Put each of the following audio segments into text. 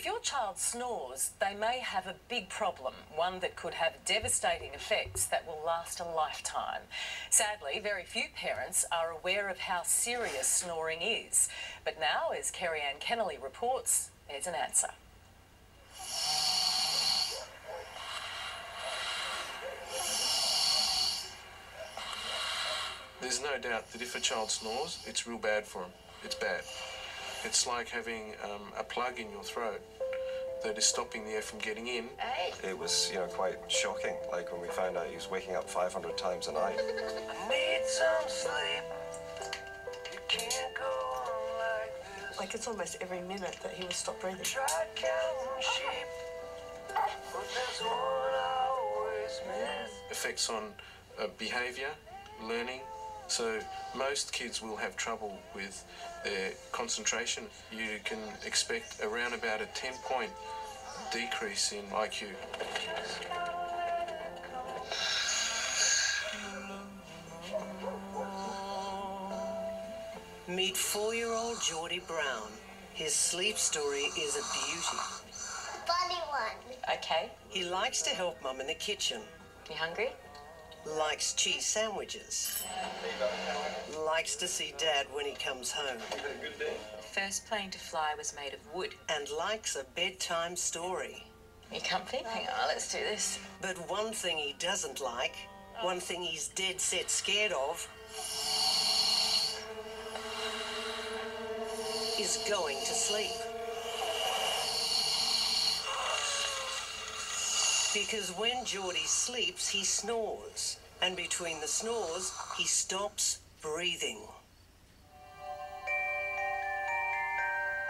If your child snores, they may have a big problem, one that could have devastating effects that will last a lifetime. Sadly, very few parents are aware of how serious snoring is. But now, as Kerry-Ann Kennelly reports, there's an answer. There's no doubt that if a child snores, it's real bad for them. It's bad. It's like having a plug in your throat that is stopping the air from getting in. It was, quite shocking, like when we found out he was waking up 500 times a night. I need some sleep. You can't go on like this. Like it's almost every minute that he would stop breathing. Tried counting sheep, but there's one I always miss. Effects on behaviour, learning. So most kids will have trouble with their concentration. You can expect around about a 10-point decrease in IQ. Meet 4-year-old Geordie Brown. His sleep story is a beauty. Funny one. Okay. He likes to help Mum in the kitchen. You hungry? Likes cheese sandwiches. Likes to see Dad when he comes home. The first plane to fly was made of wood. And likes a bedtime story. You comfy? Hang on, let's do this. But one thing he doesn't like, one thing he's dead set scared of, is going to sleep. Because when Geordie sleeps, he snores. And between the snores, he stops breathing.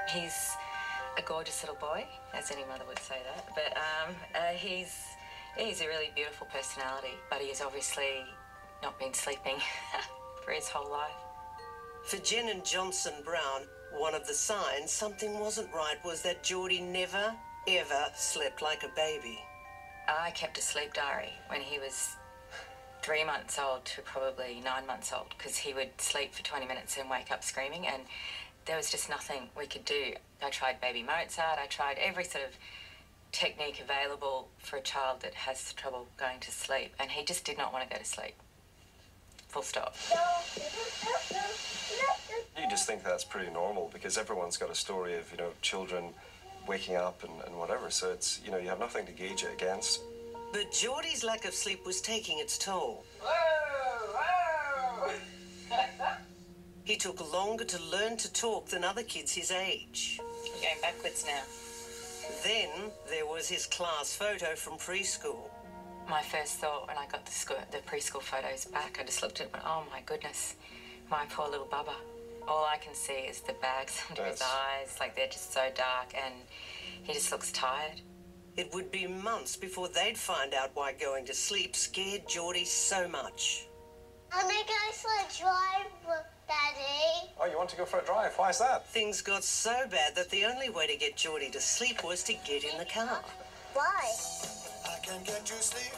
He's a gorgeous little boy, as any mother would say that. But he's a really beautiful personality. But he has obviously not been sleeping for his whole life. For Jen and Johnson Brown, one of the signs something wasn't right was that Geordie never, ever slept like a baby. I kept a sleep diary when he was 3 months old to probably 9 months old, because he would sleep for 20 minutes and wake up screaming, and there was just nothing we could do. I tried baby Mozart, I tried every sort of technique available for a child that has trouble going to sleep, and he just did not want to go to sleep. Full stop. You just think that's pretty normal because everyone's got a story of, children waking up and whatever, so it's, you have nothing to gauge it against. But Geordie's lack of sleep was taking its toll. He took longer to learn to talk than other kids his age. We're going backwards now. Then there was his class photo from preschool. My first thought when I got the preschool photos back, I just looked at it and went, oh my goodness, my poor little bubba. All I can see is the bags under his eyes, like they're just so dark, and he just looks tired. It would be months before they'd find out why going to sleep scared Geordie so much. I'm gonna go for a drive, Daddy. Oh, you want to go for a drive? Why is that? Things got so bad that the only way to get Geordie to sleep was to get in the car. Why? I can get you sleep.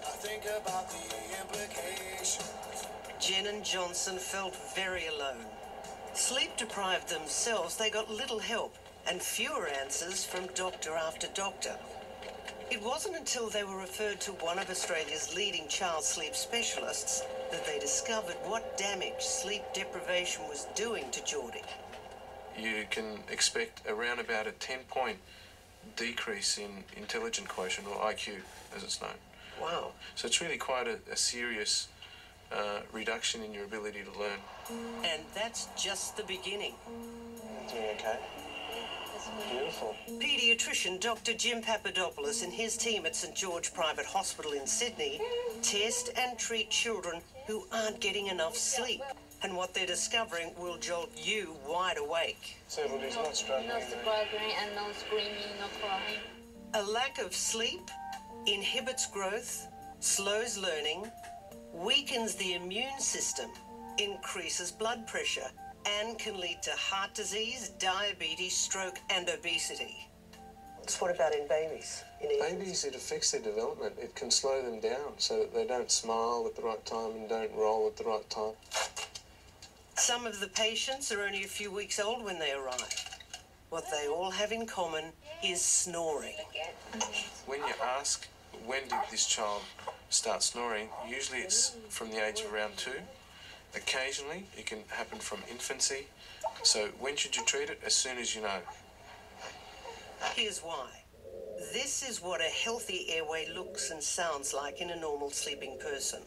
I think about the implications. Jen and Johnson felt very alone. Sleep-deprived themselves, they got little help and fewer answers from doctor after doctor. It wasn't until they were referred to one of Australia's leading child sleep specialists that they discovered what damage sleep deprivation was doing to Geordie. You can expect around about a 10-point decrease in intelligence quotient, or IQ, as it's known. Wow. So it's really quite a serious reduction in your ability to learn. And that's just the beginning. Doing okay? Beautiful. Pediatrician Dr. Jim Papadopoulos and his team at St George Private Hospital in Sydney test and treat children who aren't getting enough sleep. And what they're discovering will jolt you wide awake. So everybody's not struggling. No struggling and no screaming, no crying. A lack of sleep inhibits growth, slows learning, weakens the immune system, increases blood pressure, and can lead to heart disease, diabetes, stroke, and obesity. So what about in babies? Babies, it affects their development. It can slow them down so that they don't smile at the right time and don't roll at the right time. Some of the patients are only a few weeks old when they arrive. What they all have in common is snoring. When you ask, when did this child start snoring, usually it's from the age of around 2. Occasionally, it can happen from infancy. So when should you treat it? As soon as you know. Here's why. This is what a healthy airway looks and sounds like in a normal sleeping person.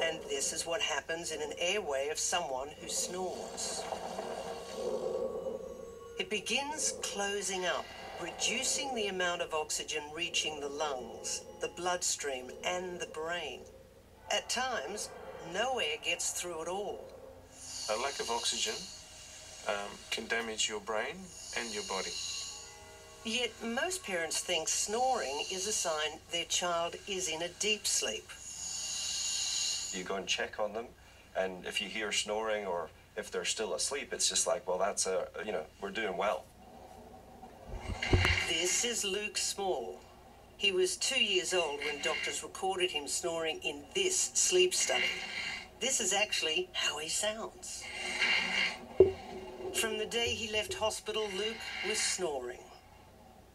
And this is what happens in an airway of someone who snores. It begins closing up, reducing the amount of oxygen reaching the lungs, the bloodstream, and the brain. At times, no air gets through at all. A lack of oxygen can damage your brain and your body. Yet most parents think snoring is a sign their child is in a deep sleep. You go and check on them, and if you hear snoring or if they're still asleep, it's just like, well, that's we're doing well. This is Luke Small. He was 2 years old when doctors recorded him snoring in this sleep study. This is actually how he sounds. From the day he left hospital, Luke was snoring.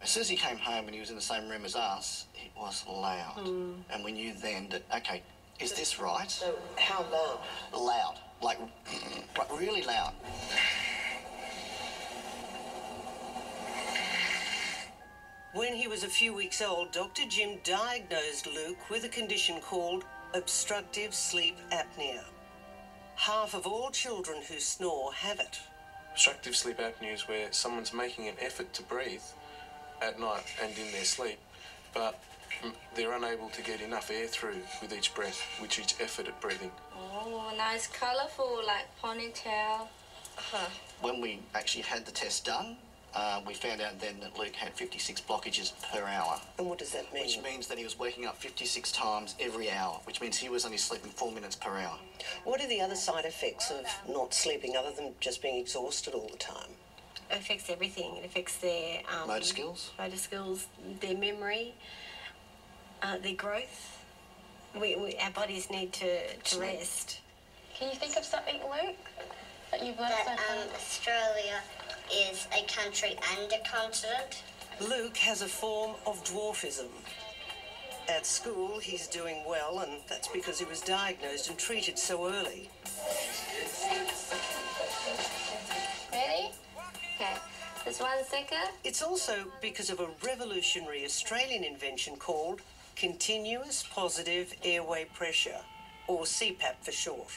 As soon as he came home and he was in the same room as us, it was loud. And we knew then that, okay, is this right? So how loud? Loud, like really loud. When he was a few weeks old, Dr. Jim diagnosed Luke with a condition called obstructive sleep apnea. Half of all children who snore have it. Obstructive sleep apnea is where someone's making an effort to breathe at night and in their sleep, but they're unable to get enough air through with each breath, with each effort at breathing. Oh, nice, colourful, like ponytail. When we actually had the test done, we found out then that Luke had 56 blockages per hour. And what does that mean? Which means that he was waking up 56 times every hour, which means he was only sleeping 4 minutes per hour. What are the other side effects of not sleeping other than just being exhausted all the time? It affects everything. It affects their Motor skills, their memory, their growth. Our bodies need to rest. Can you think of something, Luke, that you've learned so far? Australia is a country and a continent. Luke has a form of dwarfism. At school, he's doing well, and that's because he was diagnosed and treated so early. Ready? Okay, just 1 second. It's also because of a revolutionary Australian invention called continuous positive airway pressure, or CPAP for short.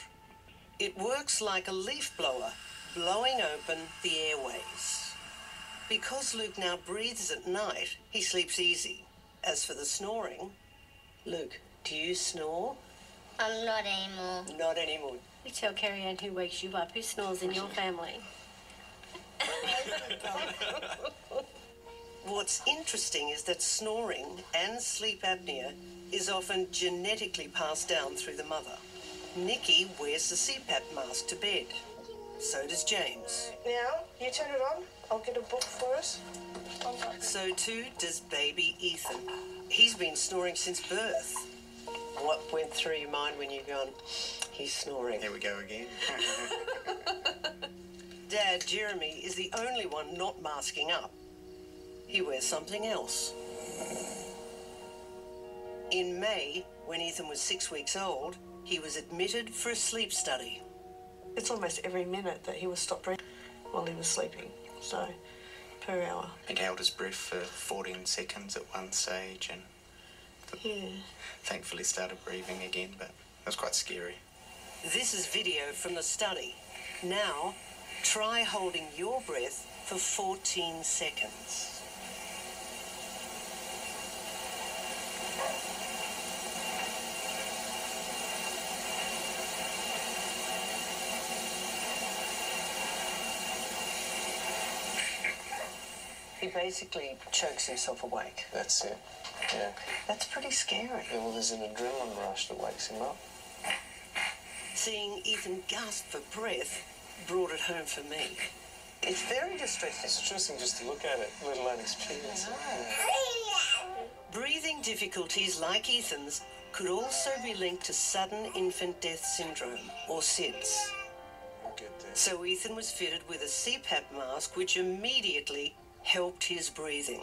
It works like a leaf blower, blowing open the airways. Because Luke now breathes at night, he sleeps easy. As for the snoring, Luke, do you snore? Not anymore. Not anymore. You tell Carrie-Anne who wakes you up, who snores in your family. What's interesting is that snoring and sleep apnea is often genetically passed down through the mother. Nikki wears the CPAP mask to bed. So does James. Now, you turn it on. I'll get a book for us. So too does baby Ethan. He's been snoring since birth. What went through your mind when you've gone, he's snoring? Here we go again. Dad, Jeremy, is the only one not masking up. He wears something else. In May, when Ethan was 6 weeks old, he was admitted for a sleep study. It's almost every minute that he would stop breathing while he was sleeping, so per hour. He held his breath for 14 seconds at one stage and thankfully started breathing again, but it was quite scary. This is video from the study. Now, try holding your breath for 14 seconds. He basically chokes himself awake. That's it, yeah. That's pretty scary. Yeah, well, there's an adrenaline rush that wakes him up. Seeing Ethan gasp for breath brought it home for me. It's very distressing. It's distressing just to look at it, let alone experience it. Breathing difficulties like Ethan's could also be linked to sudden infant death syndrome, or SIDS. I'll get there. So Ethan was fitted with a CPAP mask, which immediately helped his breathing.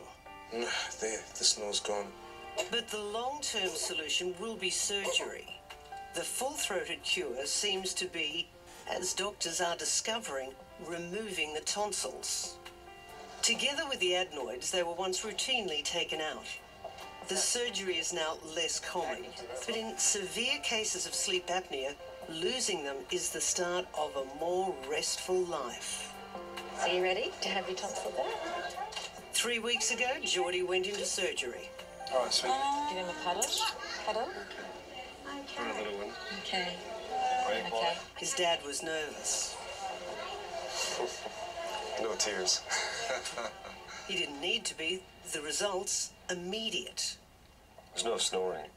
There, the snore's gone. But the long-term solution will be surgery. The full-throated cure seems to be, as doctors are discovering, removing the tonsils. Together with the adenoids, they were once routinely taken out. The surgery is now less common, but in severe cases of sleep apnea, losing them is the start of a more restful life. Are you ready to have your tonsils out? 3 weeks ago, Geordie went into surgery. All right, sweet. Give him a cuddle. Cuddle. For a little one. Okay. Right, boy. Okay. His dad was nervous. No tears. He didn't need to be. The results, immediate. There's no snoring.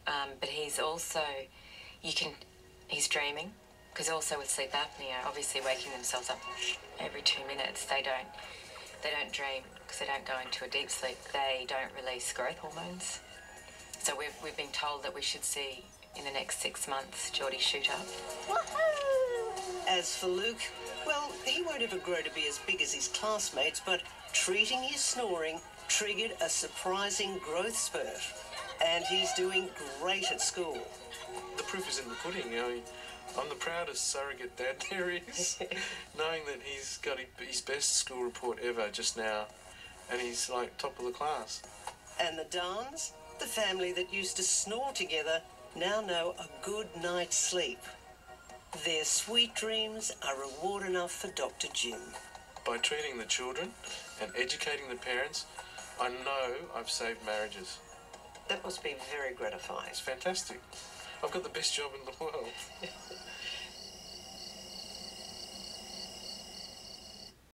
But he's also, he's dreaming, because also with sleep apnea, obviously waking themselves up every 2 minutes, they don't dream because they don't go into a deep sleep. They don't release growth hormones. So we've been told that we should see in the next 6 months Geordie shoot up. As for Luke, well, he won't ever grow to be as big as his classmates, but treating his snoring triggered a surprising growth spurt. And he's doing great at school. The proof is in the pudding. You know, I'm the proudest surrogate dad there is, knowing that he's got his best school report ever just now, and he's like top of the class. And the Dans, the family that used to snore together, now know a good night's sleep. Their sweet dreams are reward enough for Dr. Jim. By treating the children and educating the parents, I know I've saved marriages. That must be very gratifying. It's fantastic. I've got the best job in the world.